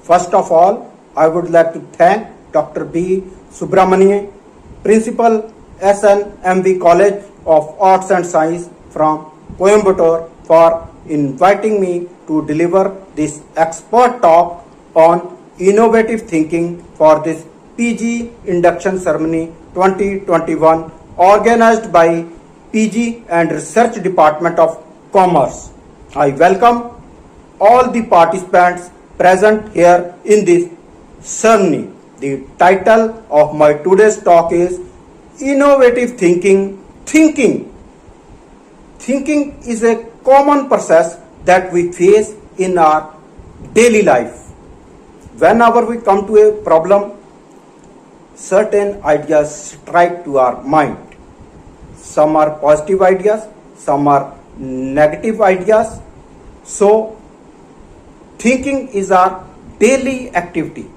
First of all, I would like to thank Dr. B. Subramanian, Principal SNMV College of Arts and Science from Coimbatore for inviting me to deliver this expert talk on innovative thinking for this PG induction ceremony 2021 organized by PG and Research Department of Commerce. I welcome all the participants present here in this ceremony. The title of my today's talk is Innovative Thinking. Thinking is a common process that we face in our daily life. Whenever we come to a problem, certain ideas strike to our mind. Some are positive ideas, some are negative ideas. So, thinking is our daily activity.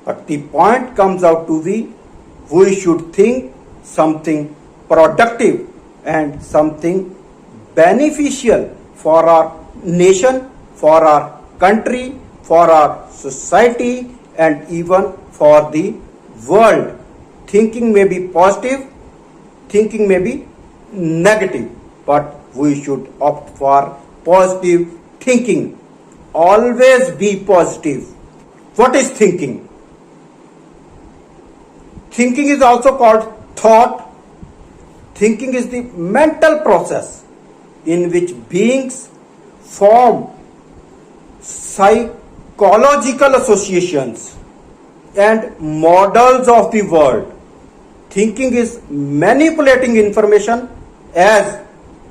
But the point comes out to be, we should think something productive and something beneficial for our nation, for our country, for our society, and even for the world. Thinking may be positive, thinking may be negative, but we should opt for positive thinking. Always be positive. What is thinking? Thinking is also called thought. Thinking is the mental process in which beings form psychological associations and models of the world. Thinking is manipulating information as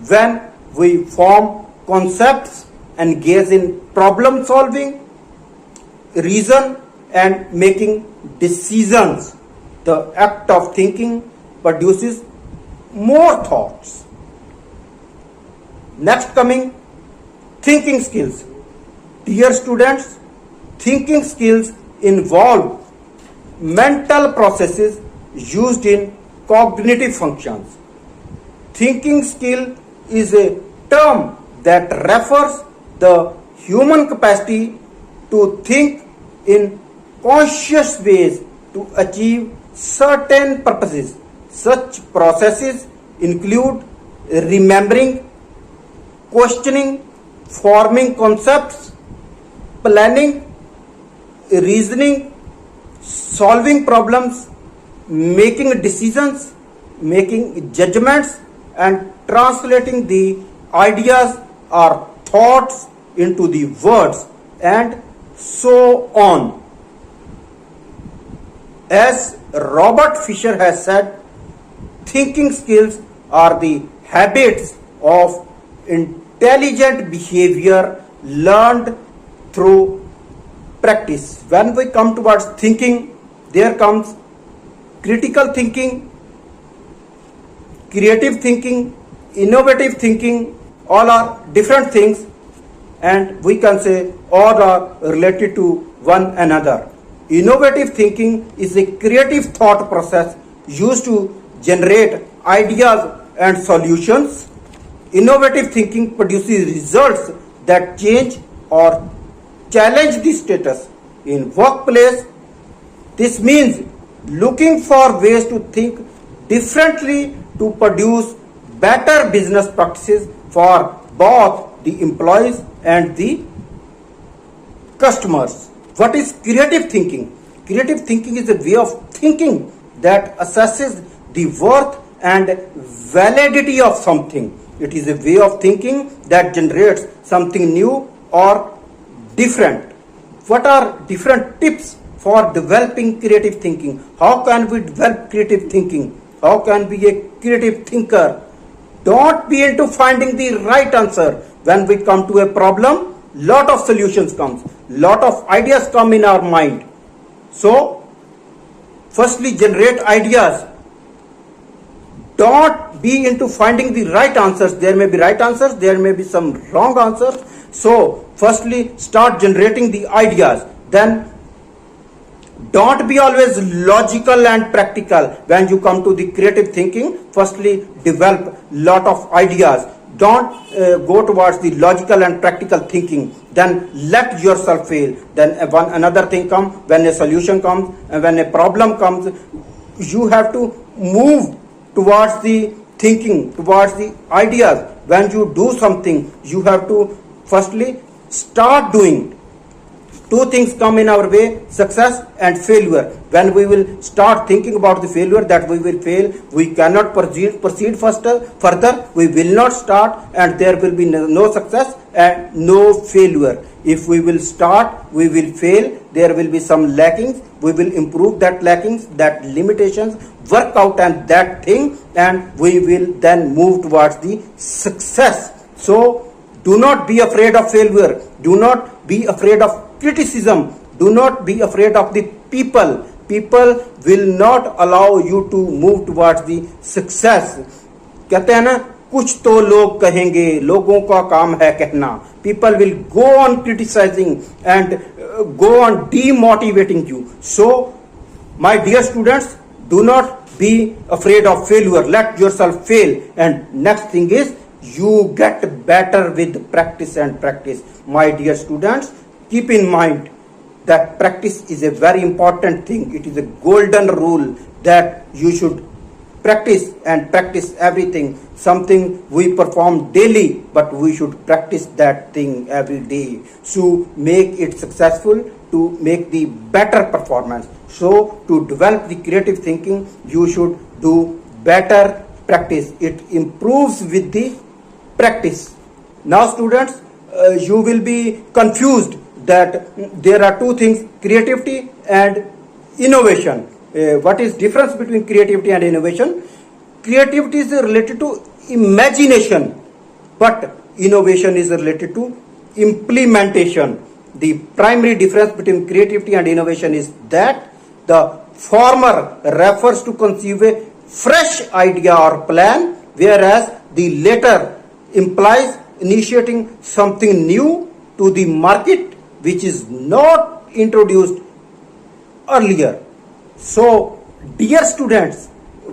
when we form concepts, engage in problem solving, reason and making decisions. The act of thinking produces more thoughts. Next coming, thinking skills. Dear students, thinking skills involve mental processes used in cognitive functions. Thinking skill is a term that refers the human capacity to think in conscious ways to achieve certain purposes. Such processes include remembering, questioning, forming concepts, planning, reasoning, solving problems, making decisions, making judgments, and translating the ideas or thoughts into the words, and so on. As Robert Fisher has said, thinking skills are the habits of intelligent behavior learned through practice. When we come towards thinking, there comes critical thinking, creative thinking, innovative thinking. All are different things, and we can say all are related to one another. Innovative thinking is a creative thought process used to generate ideas and solutions. Innovative thinking produces results that change or challenge the status in workplace. This means looking for ways to think differently to produce better business practices for both the employees and the customers. What is creative thinking? Creative thinking is a way of thinking that assesses the worth and validity of something. It is a way of thinking that generates something new or different. What are different tips for developing creative thinking? How can we develop creative thinking? How can we be a creative thinker? Don't be into finding the right answer. When we come to a problem, lot of solutions comes, lot of ideas come in our mind. So, firstly, generate ideas. Don't be into finding the right answers. There may be right answers, there may be some wrong answers. So, firstly, start generating the ideas. Then, don't be always logical and practical. When you come to the creative thinking, firstly, develop lot of ideas. don't go towards the logical and practical thinking, then let yourself fail. Then when another thing comes, when a solution comes, and when a problem comes, you have to move towards the thinking, towards the ideas. When you do something, you have to firstly start doing. Two things come in our way: success and failure. When we will start thinking about the failure, that we will fail, we cannot proceed further, we will not start, and there will be no success and no failure. If we will start, we will fail, there will be some lackings, we will improve that lackings, that limitations, work out and that thing, and we will then move towards the success. So do not be afraid of failure, do not be afraid of criticism, do not be afraid of the people. People will not allow you to move towards the success. कहते हैं ना, कुछ तो लोग कहेंगे, लोगों का काम है कहना. People will go on criticizing and go on demotivating you. So, my dear students, do not be afraid of failure. Let yourself fail. And next thing is, you get better with practice and practice. My dear students, keep in mind that practice is a very important thing. It is a golden rule that you should practice and practice everything. Something we perform daily, but we should practice that thing every day to make it successful, to make the better performance. So to develop the creative thinking, you should do better practice. It improves with the practice. Now students, you will be confused that there are two things: creativity and innovation. What is difference between creativity and innovation? Creativity is related to imagination, but innovation is related to implementation. The primary difference between creativity and innovation is that the former refers to conceive a fresh idea or plan, whereas the latter implies initiating something new to the market which is not introduced earlier. So, dear students,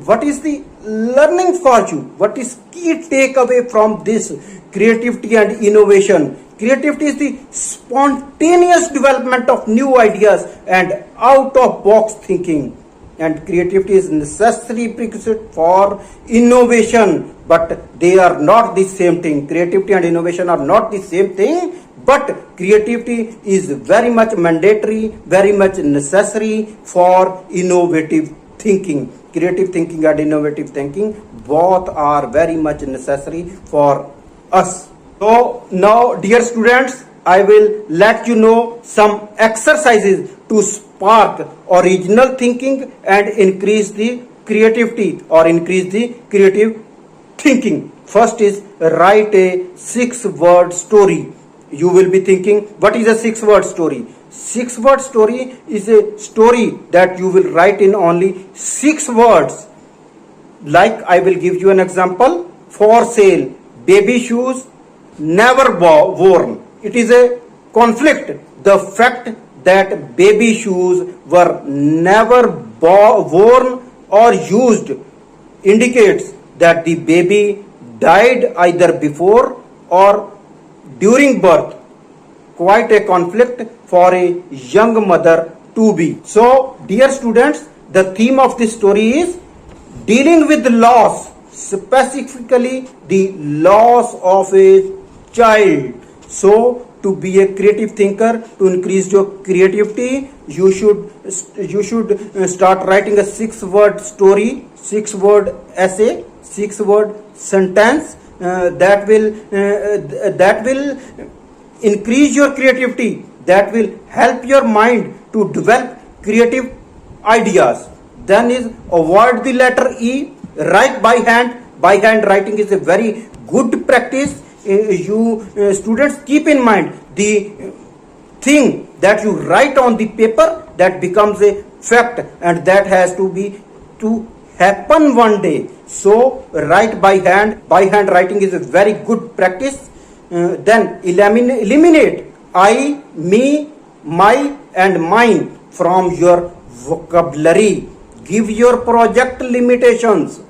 what is the learning for you? What is key takeaway from this creativity and innovation? Creativity is the spontaneous development of new ideas and out-of-box thinking. And creativity is necessary prerequisite for innovation, but they are not the same thing. Creativity and innovation are not the same thing, but creativity is very much mandatory, very much necessary for innovative thinking. Creative thinking and innovative thinking both are very much necessary for us. So now, dear students, I will let you know some exercises to spark original thinking and increase the creativity or increase the creative thinking. First is write a 6-word story. You will be thinking, what is a 6-word story? 6-word story is a story that you will write in only 6 words. Like, I will give you an example. For sale, baby shoes never worn. It is a conflict. The fact that baby shoes were never worn or used indicates that the baby died either before or during birth. Quite a conflict for a young mother to be. So, dear students, the theme of this story is dealing with loss, specifically the loss of a child. So, to be a creative thinker, to increase your creativity, you should start writing a 6-word story, 6-word essay, 6-word sentence that will increase your creativity, that will help your mind to develop creative ideas. Then is avoid the letter E, write by hand. By hand writing is a very good practice. You students, keep in mind the thing that you write on the paper, that becomes a fact, and that has to happen one day. So write by hand. By hand writing is a very good practice. Then eliminate I, me, my and mine from your vocabulary. Give your project limitations.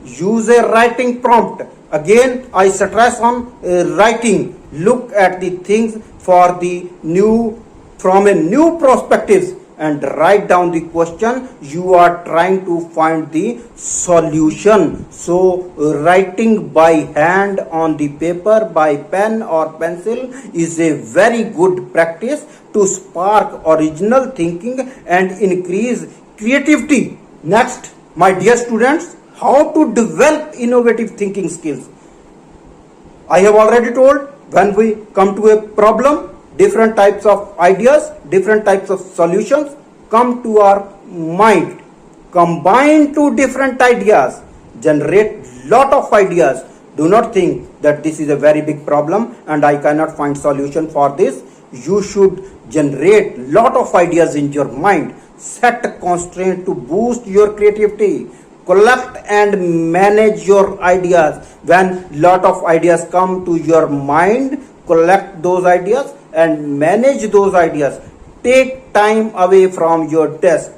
Use a writing prompt. Again, I stress on writing. Look at the things for the new from a new perspectives and write down the question you are trying to find the solution. So writing by hand on the paper by pen or pencil is a very good practice to spark original thinking and increase creativity. Next, my dear students, how to develop innovative thinking skills. I have already told, when we come to a problem, different types of ideas, different types of solutions come to our mind. Combine two different ideas, generate lot of ideas. Do not think that this is a very big problem and I cannot find solution for this. You should generate lot of ideas in your mind. Set a constraint to boost your creativity. Collect and manage your ideas. When lot of ideas come to your mind, collect those ideas and manage those ideas. Take time away from your desk.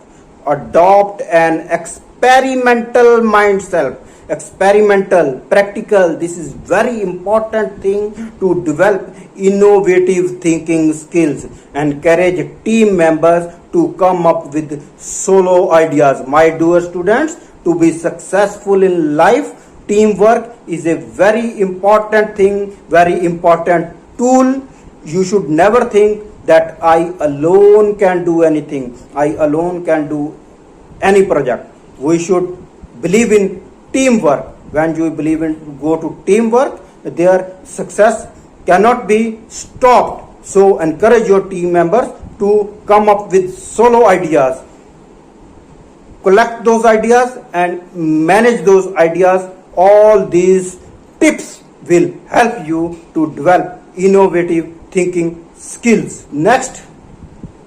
Adopt an experimental mindset. Experimental, practical. This is very important thing to develop innovative thinking skills. Encourage team members to come up with solo ideas. My dear students, to be successful in life, teamwork is a very important thing, very important tool. You should never think that I alone can do anything. I alone can do any project. We should believe in teamwork. When you believe in go to teamwork, their success cannot be stopped. So encourage your team members to come up with solo ideas. Collect those ideas and manage those ideas. All these tips will help you to develop innovative thinking skills. Next,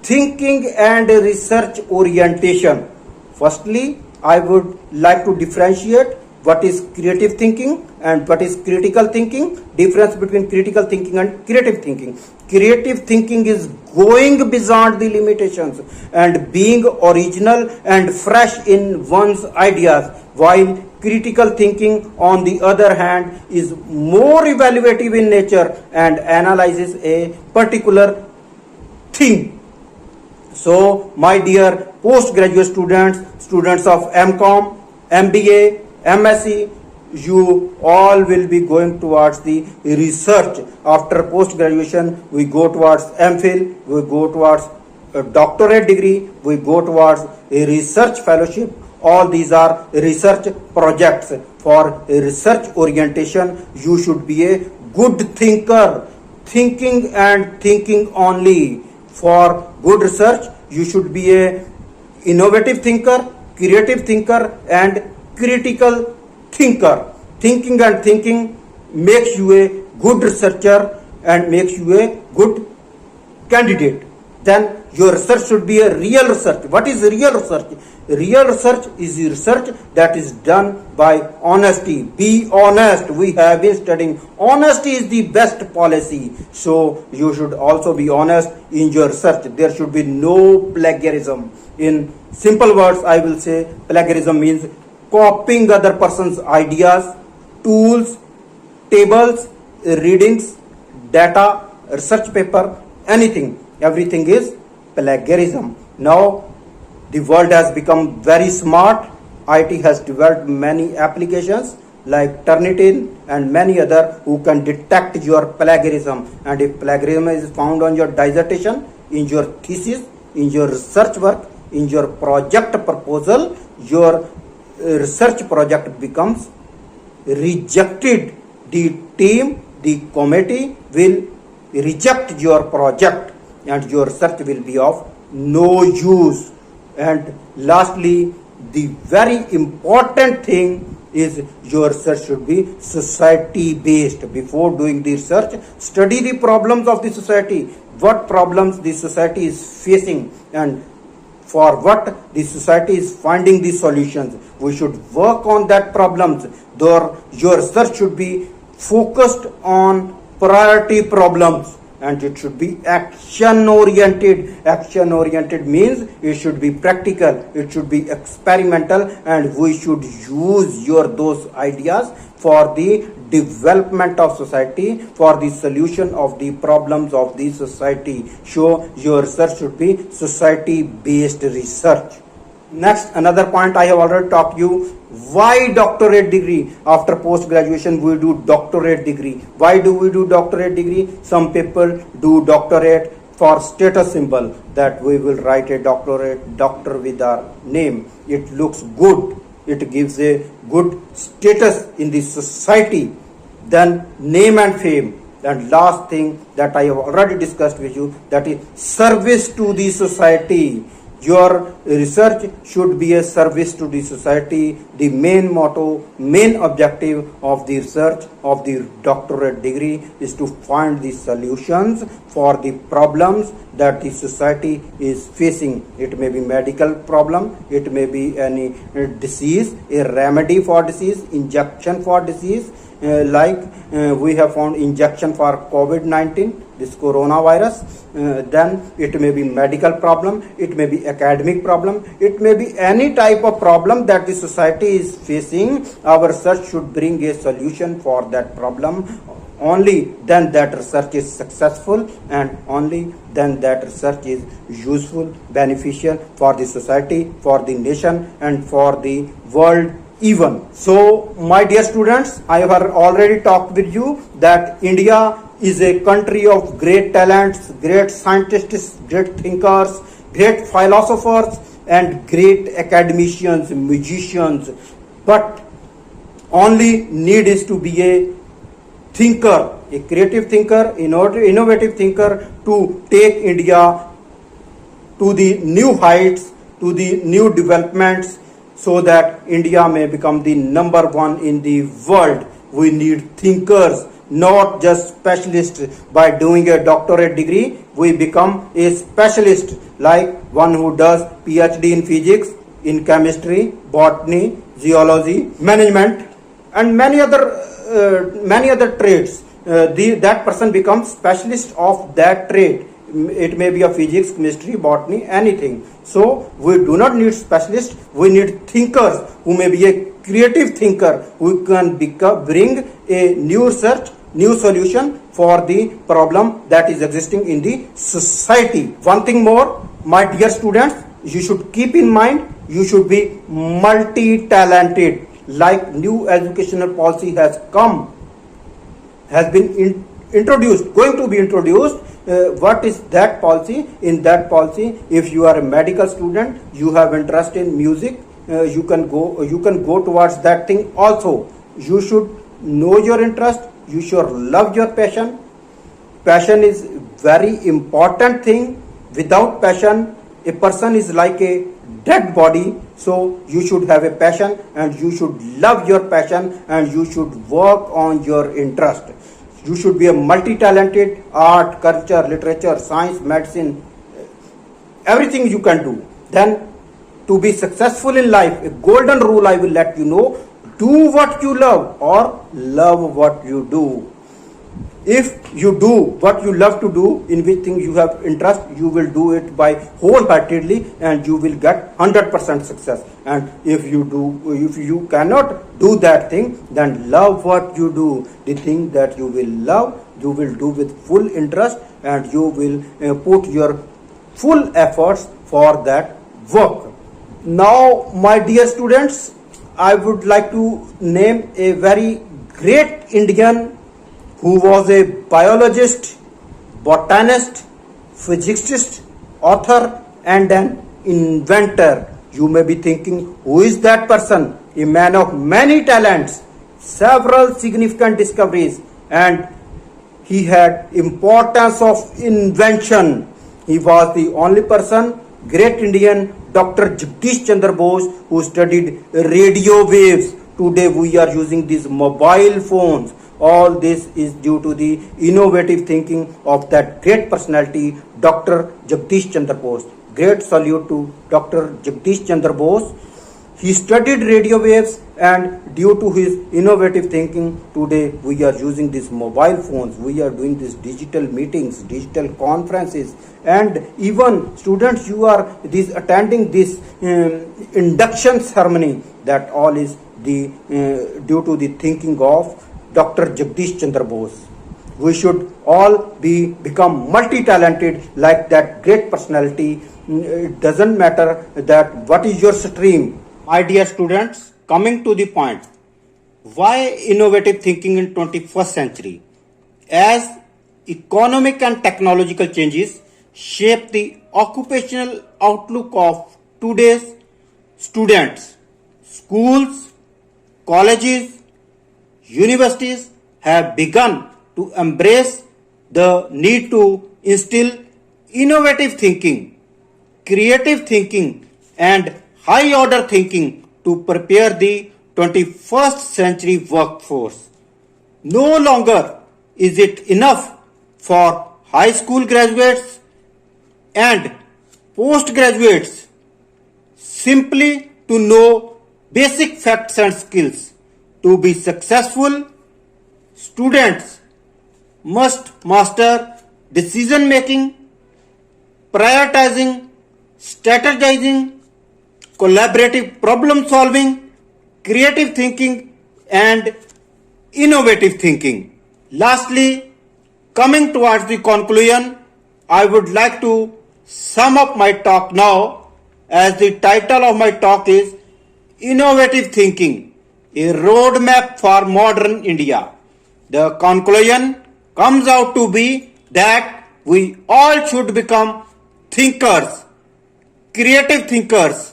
thinking and research orientation. Firstly, I would like to differentiate what is creative thinking and what is critical thinking. Difference between critical thinking and creative thinking. Creative thinking is going beyond the limitations and being original and fresh in one's ideas, while critical thinking, on the other hand, is more evaluative in nature and analyzes a particular thing. So, my dear postgraduate students, students of MCOM, MBA, MSc, you all will be going towards the research. After post graduation, we go towards MPhil, we go towards a doctorate degree, we go towards a research fellowship. All these are research projects. For a research orientation, you should be a good thinker, thinking and thinking only. For good research, you should be a innovative thinker, creative thinker and critical thinker. Thinking and thinking makes you a good researcher and makes you a good candidate. Then your research should be a real research. What is real research? Real research is the research that is done by honesty. Be honest. We have been studying. Honesty is the best policy. So you should also be honest in your research. There should be no plagiarism. In simple words, I will say plagiarism means copying other person's ideas, tools, tables, readings, data, research paper, anything. Everything is plagiarism. Now, the world has become very smart. IT has developed many applications like Turnitin and many other who can detect your plagiarism. And if plagiarism is found on your dissertation, in your thesis, in your research work, in your project proposal, your research project becomes rejected. The team, the committee will reject your project and your research will be of no use. And lastly, the very important thing is your research should be society based. Before doing the research, study the problems of the society. What problems the society is facing and for what the society is finding the solutions. We should work on that problems. Your research should be focused on priority problems and it should be action oriented. Action oriented means it should be practical, it should be experimental, and we should use those ideas for the development of society, for the solution of the problems of the society. So your research should be society based research. Next, another point I have already talked you. Why doctorate degree? After post graduation we do doctorate degree. Why do we do doctorate degree? Some people do doctorate for status symbol, that we will write a doctor with our name. It looks good, it gives a good status in the society. Then name and fame. And last thing that I have already discussed with you, that is service to the society. Your research should be a service to the society. The main motto, main objective of the research of the doctorate degree is to find the solutions for the problems that the society is facing. It may be medical problem, it may be any disease, a remedy for disease, injection for disease, we have found injection for COVID-19, this coronavirus. Then it may be medical problem, it may be academic problem, it may be any type of problem that the society is facing. Our research should bring a solution for that problem. Only then that research is successful, and only then that research is useful, beneficial for the society, for the nation, and for the world even. So my dear students, I have already talked with you that India is a country of great talents, great scientists, great thinkers, great philosophers, and great academicians, musicians. But only need is to be a thinker, a creative thinker, innovative thinker, to take India to the new heights, to the new developments, so that India may become the number one in the world. We need thinkers, not just specialists. By doing a doctorate degree, we become a specialist, like one who does PhD in physics, in chemistry, botany, zoology, management, and many other trades. That person becomes specialist of that trade. It may be a physics, chemistry, botany, anything. So we do not need specialists, we need thinkers who may be a creative thinker, who can bring a new research, new solution for the problem that is existing in the society. One thing more, my dear students, you should keep in mind, you should be multi-talented. Like new educational policy has been introduced, going to be introduced. What is that policy? In that policy, if you are a medical student, you have interest in music, you can go towards that thing also. You should know your interest, you should love your passion. Passion is very important thing. Without passion, a person is like a dead body. So you should have a passion, and you should love your passion, and you should work on your interest. You should be a multi-talented, art, culture, literature, science, medicine, everything you can do. Then to be successful in life, a golden rule I will let you know: do what you love, or love what you do. If you do what you love to do, in which thing you have interest, you will do it by wholeheartedly, and you will get 100% success. And if you cannot do that thing, then love what you do. The thing that you will love, you will do with full interest, and you will put your full efforts for that work. Now, my dear students, I would like to name a very great Indian who was a biologist, botanist, physicist, author, and an inventor. You may be thinking, who is that person? A man of many talents, several significant discoveries, and he had importance of invention. He was the only person, great Indian, Dr. Jagdish Chandra Bose, who studied radio waves. Today we are using these mobile phones. All this is due to the innovative thinking of that great personality, Dr. Jagdish Chandra Bose. Great salute to Dr. Jagdish Chandra Bose. He studied radio waves, and due to his innovative thinking, today we are using these mobile phones, we are doing these digital meetings, digital conferences, and even students, you are attending this induction ceremony. That all is the due to the thinking of Dr. Jagdish Chandra Bose. We should all become multi-talented like that great personality. It doesn't matter that what is your stream. My dear students, coming to the point, why innovative thinking in 21st century? As economic and technological changes shape the occupational outlook of today's students, schools, colleges, universities have begun to embrace the need to instill innovative thinking, creative thinking, and high order thinking to prepare the 21st century workforce. No longer is it enough for high school graduates and postgraduates simply to know basic facts and skills. To be successful, students must master decision making, prioritizing, strategizing, collaborative problem solving, creative thinking, and innovative thinking. Lastly, coming towards the conclusion, I would like to sum up my talk now, as the title of my talk is Innovative Thinking, a Roadmap for Modern India. The conclusion comes out to be that we all should become thinkers, creative thinkers,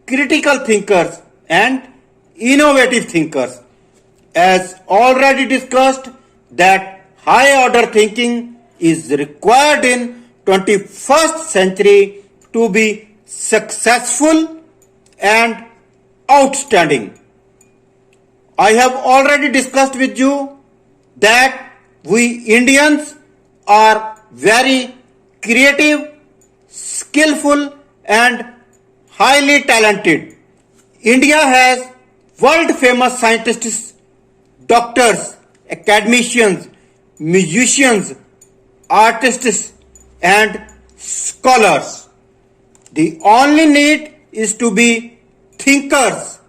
critical thinkers, and innovative thinkers. As already discussed, that high order thinking is required in 21st century to be successful and outstanding. I have already discussed with you that we Indians are very creative, skillful, and highly talented. India has world famous scientists, doctors, academicians, musicians, artists, and scholars. The only need is to be thinkers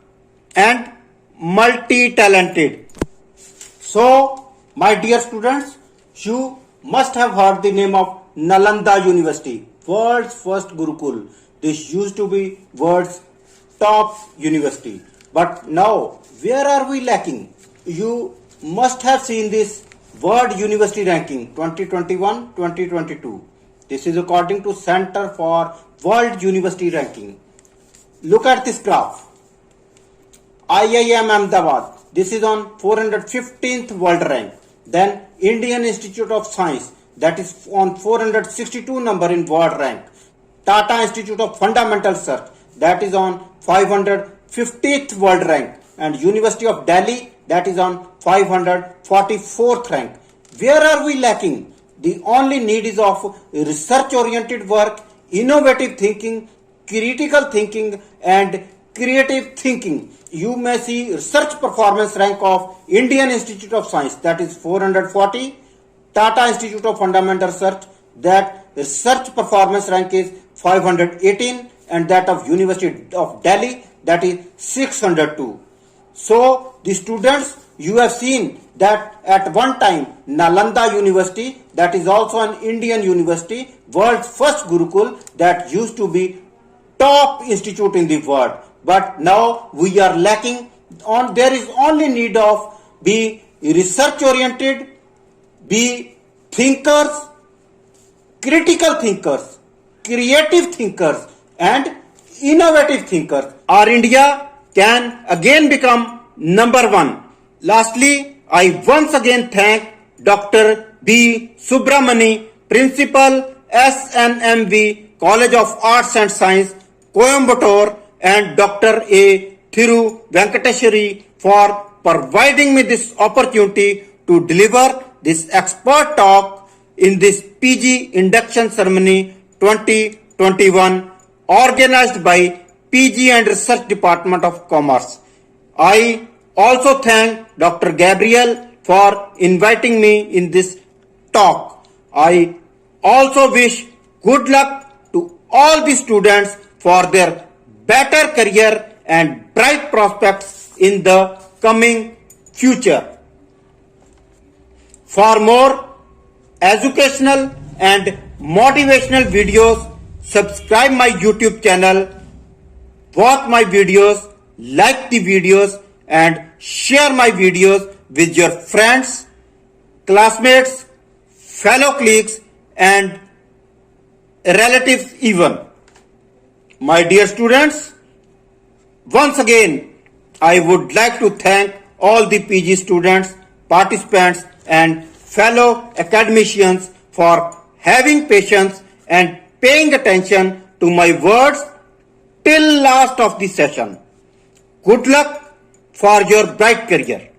and multi-talented. So, my dear students, you must have heard the name of Nalanda University, world's first Gurukul. This used to be world's top university. But now, where are we lacking? You must have seen this World University Ranking 2021-2022. This is according to Center for World University Ranking. Look at this graph. IIM Ahmedabad, this is on 415th world rank. Then Indian Institute of Science, that is on 462 number in world rank. Tata Institute of Fundamental Research, that is on 550th world rank. And University of Delhi, that is on 544th rank. Where are we lacking? The only need is of research oriented work, innovative thinking, critical thinking, and creative thinking. You may see research performance rank of Indian Institute of Science, that is 440, Tata Institute of Fundamental Research, that research performance rank is 518, and that of University of Delhi, that is 602. So the students, you have seen that at one time Nalanda University, that is also an Indian university, world's first Gurukul, that used to be top institute in the world. But now we are lacking on, there is only need of be research oriented, be thinkers, critical thinkers, creative thinkers, and innovative thinkers. Our India can again become number one. Lastly, I once again thank Dr. B. Subramani, Principal, SNMV, College of Arts and Science, Coimbatore, and Dr. A. Thiru Venkateshwari for providing me this opportunity to deliver this expert talk in this PG induction ceremony 2021 organized by PG and Research Department of Commerce. I also thank Dr. Gabriel for inviting me in this talk. I also wish good luck to all the students for their better career and bright prospects in the coming future. For more educational and motivational videos, subscribe my YouTube channel, watch my videos, like the videos and share my videos with your friends, classmates, fellow colleagues and relatives even. My dear students, once again, I would like to thank all the PG students, participants and fellow academicians for having patience and paying attention to my words till last of the session. Good luck for your bright career.